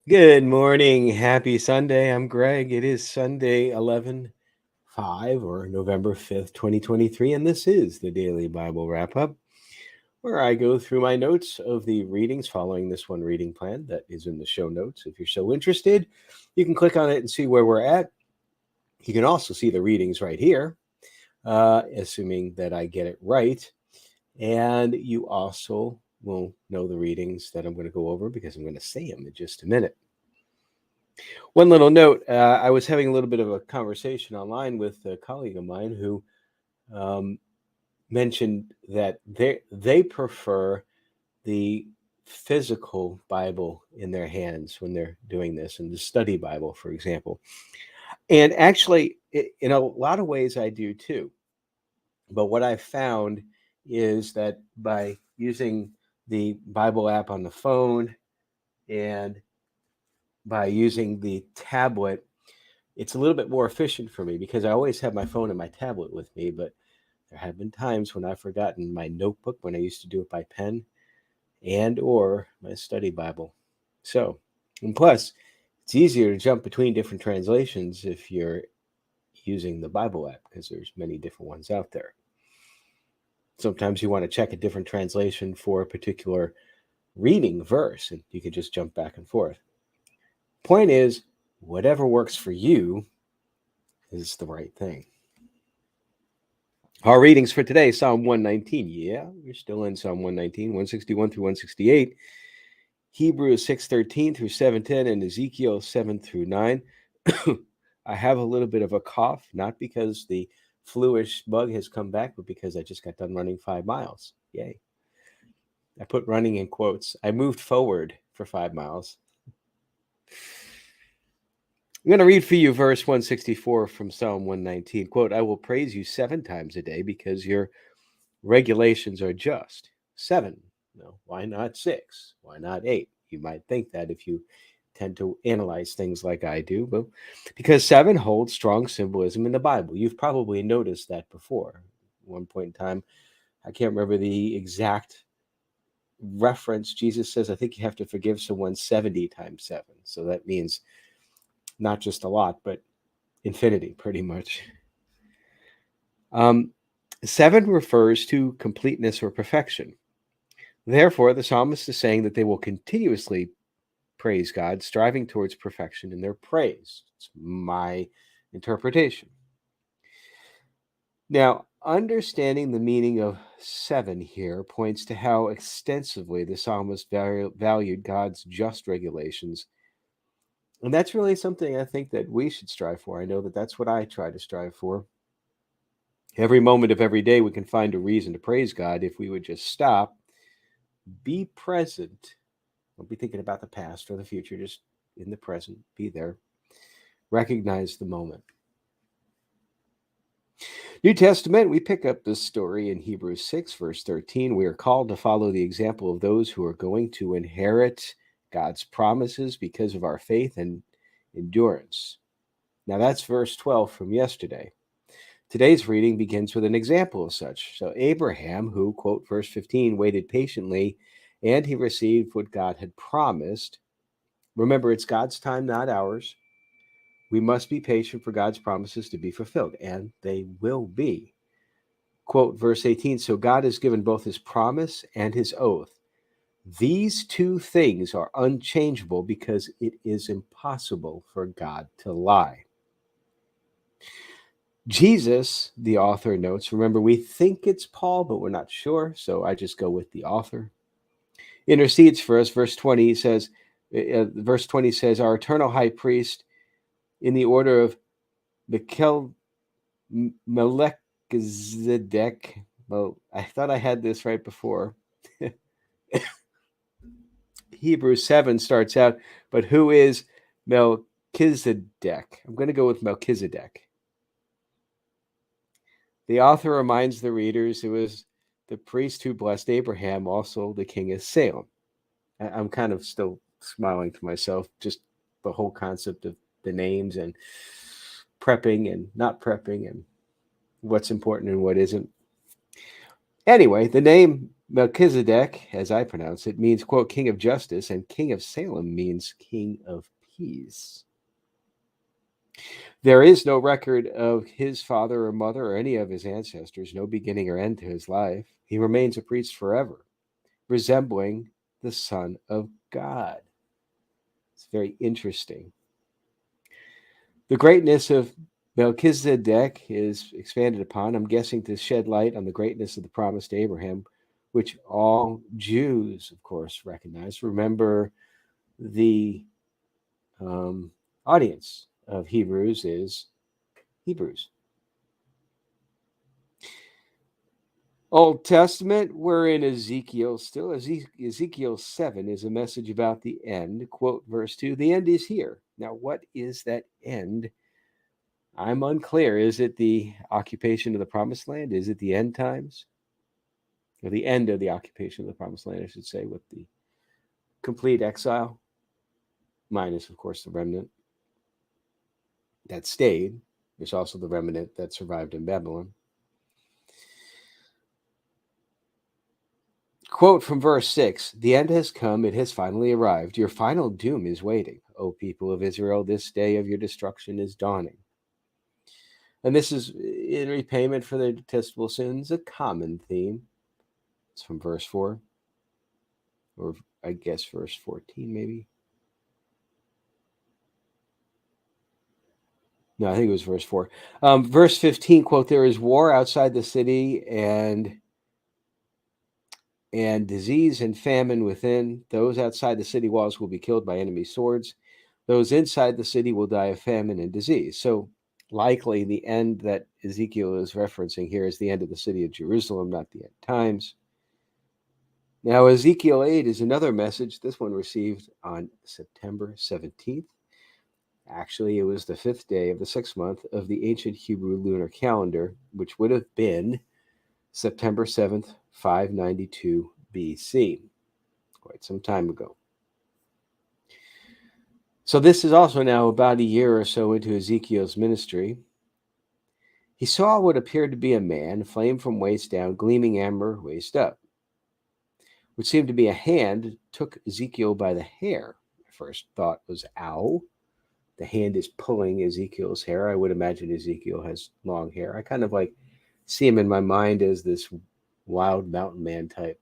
Good morning. Happy Sunday. I'm Greg. It is Sunday, 11/5 or November 5th, 2023, and this is the Daily Bible Wrap Up, where I go through my notes of the readings following this one reading plan that is in the show notes. If you're so interested, you can click on it and see where we're at. You can also see the readings right here, assuming that I get it right. And you also will know the readings that I'm going to go over because I'm going to say them in just a minute. One little note, I was having a little bit of a conversation online with a colleague of mine who um, mentioned that they prefer the physical Bible in their hands when they're doing this, and the study Bible, for example. And actually, in a lot of ways, I do too. But what I've found is that by using the Bible app on the phone and by using the tablet, it's a little bit more efficient for me because I always have my phone and my tablet with me, but there have been times when I've forgotten my notebook when I used to do it by pen and or my study Bible. So, and plus, it's easier to jump between different translations if you're using the Bible app because there's many different ones out there. Sometimes you want to check a different translation for a particular reading verse and you can just jump back and forth. Point is, whatever works for you is the right thing. Our readings for today, Psalm 119. Yeah, we're still in Psalm 119, 161 through 168. Hebrews 6:13 through 7:10, and Ezekiel 7 through 9. I have a little bit of a cough, not because the fluish bug has come back, but because I just got done running 5 miles. Yay. I put running in quotes. I moved forward for 5 miles. I'm going to read for you verse 164 from Psalm 119. Quote, I will praise you 7 times a day because your regulations are just. 7. No, why not 6? Why not 8? You might think that if you tend to analyze things like I do, but because 7 holds strong symbolism in the Bible. You've probably noticed that before. At one point in time, I can't remember the exact reference. Jesus says, I think you have to forgive someone 70 times 7. So that means not just a lot, but infinity, pretty much. 7 refers to completeness or perfection. Therefore, the psalmist is saying that they will continuously praise God, striving towards perfection in their praise. It's my interpretation. Now, understanding the meaning of 7 here points to how extensively the psalmist valued God's just regulations. And that's really something I think that we should strive for. I know that that's what I try to strive for. Every moment of every day, we can find a reason to praise God if we would just stop, be present. Don't be thinking about the past or the future, just in the present, be there. Recognize the moment. New Testament, we pick up this story in Hebrews 6, verse 13. We are called to follow the example of those who are going to inherit God's promises because of our faith and endurance. Now, that's verse 12 from yesterday. Today's reading begins with an example of such. So, Abraham, who, quote, verse 15, waited patiently and he received what God had promised. Remember, it's God's time, not ours. We must be patient for God's promises to be fulfilled, and they will be. Quote, verse 18, so God has given both his promise and his oath. These two things are unchangeable because it is impossible for God to lie. Jesus, the author notes, remember, we think it's Paul, but we're not sure, so I just go with the author. Intercedes for us. Verse 20 says, our eternal high priest in the order of Melchizedek. Well, I thought I had this right before. Hebrews 7 starts out, but who is Melchizedek? I'm going to go with Melchizedek. The author reminds the readers it was the priest who blessed Abraham, also the king of Salem. I'm kind of still smiling to myself, just the whole concept of the names and prepping and not prepping and what's important and what isn't. Anyway, the name Melchizedek, as I pronounce it, means, quote, king of justice, and king of Salem means king of peace. There is no record of his father or mother or any of his ancestors, no beginning or end to his life. He remains a priest forever, resembling the Son of God. It's very interesting. The greatness of Melchizedek is expanded upon, I'm guessing, to shed light on the greatness of the promise to Abraham, which all Jews, of course, recognize. Remember, the audience of Hebrews is Hebrews. Old Testament, we're in Ezekiel still. Ezekiel 7 is a message about the end. Quote verse 2, the end is here. Now, what is that end? I'm unclear. Is it the occupation of the promised land? Is it the end times? Or the end of the occupation of the promised land, I should say, with the complete exile? Minus, of course, the remnant that stayed. There's also the remnant that survived in Babylon. Quote from verse 6, the end has come, it has finally arrived. Your final doom is waiting. O people of Israel, this day of your destruction is dawning. And this is in repayment for their detestable sins, a common theme. It's from verse 4, or I guess verse 14 maybe. No, I think it was verse 4. Verse 15, quote, there is war outside the city and disease and famine within. Those outside the city walls will be killed by enemy swords. Those inside the city will die of famine and disease. So likely the end that Ezekiel is referencing here is the end of the city of Jerusalem, not the end times. Now, Ezekiel 8 is another message, this one received on September 17th. Actually, it was the 5th day of the 6th month of the ancient Hebrew lunar calendar, which would have been September 7th, 592 BC, quite some time ago. So this is also now about a year or so into Ezekiel's ministry. He saw what appeared to be a man, flame from waist down, gleaming amber waist up, which seemed to be a hand, took Ezekiel by the hair. My first thought was, ow, the hand is pulling Ezekiel's hair. I would imagine Ezekiel has long hair. I kind of like see him in my mind as this wild mountain man type.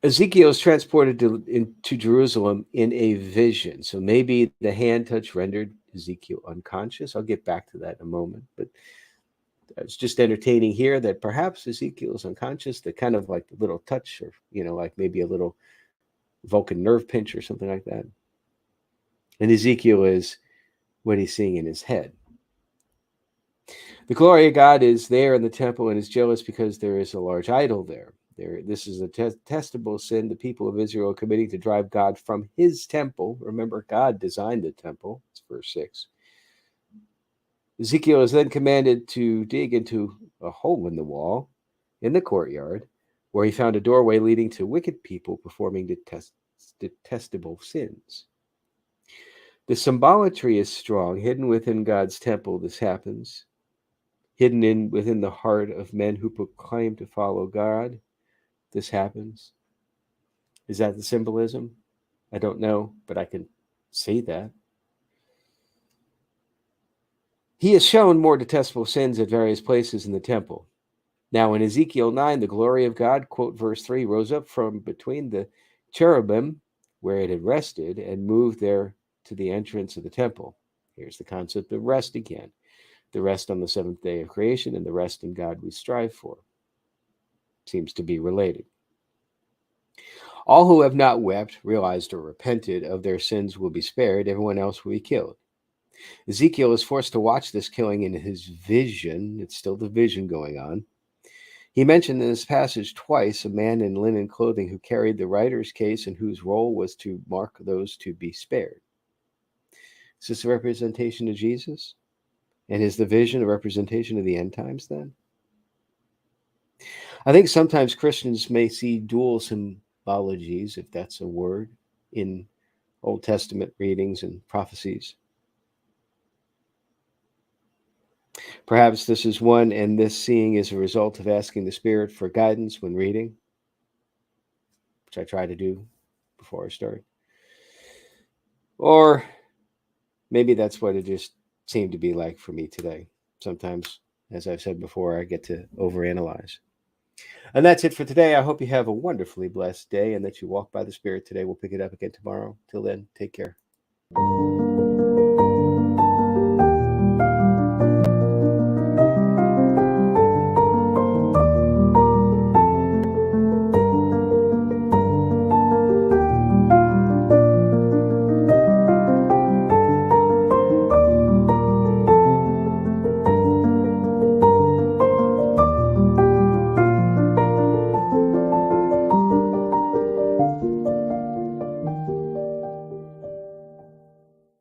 Ezekiel is transported to Jerusalem in a vision. So maybe the hand touch rendered Ezekiel unconscious. I'll get back to that in a moment. But it's just entertaining here that perhaps Ezekiel is unconscious, that kind of like a little touch, or, like maybe a little Vulcan nerve pinch or something like that. And Ezekiel is what he's seeing in his head. The glory of God is there in the temple and is jealous because there is a large idol there. This is a detestable sin the people of Israel are committing to drive God from his temple. Remember, God designed the temple. It's verse 6. Ezekiel is then commanded to dig into a hole in the wall in the courtyard, where he found a doorway leading to wicked people performing detestable sins. The symbolatry is strong. Hidden within God's temple, this happens. Hidden within the heart of men who proclaim to follow God, this happens. Is that the symbolism? I don't know, but I can see that. He has shown more detestable sins at various places in the temple. Now in Ezekiel 9, the glory of God, quote verse 3, rose up from between the cherubim where it had rested and moved there to the entrance of the temple. Here's the concept of rest again. The rest on the seventh day of creation and the rest in God we strive for. Seems to be related. All who have not wept, realized, or repented of their sins will be spared. Everyone else will be killed. Ezekiel is forced to watch this killing in his vision. It's still the vision going on. He mentioned in this passage twice a man in linen clothing who carried the writer's case and whose role was to mark those to be spared. Is this a representation of Jesus? And is the vision a representation of the end times then? I think sometimes Christians may see dual symbologies, if that's a word, in Old Testament readings and prophecies. Perhaps this is one, and this seeing is a result of asking the Spirit for guidance when reading, which I try to do before I start. Or maybe that's what it just seemed to be like for me today. Sometimes, as I've said before, I get to overanalyze. And that's it for today. I hope you have a wonderfully blessed day and that you walk by the Spirit today. We'll pick it up again tomorrow. Till then, take care.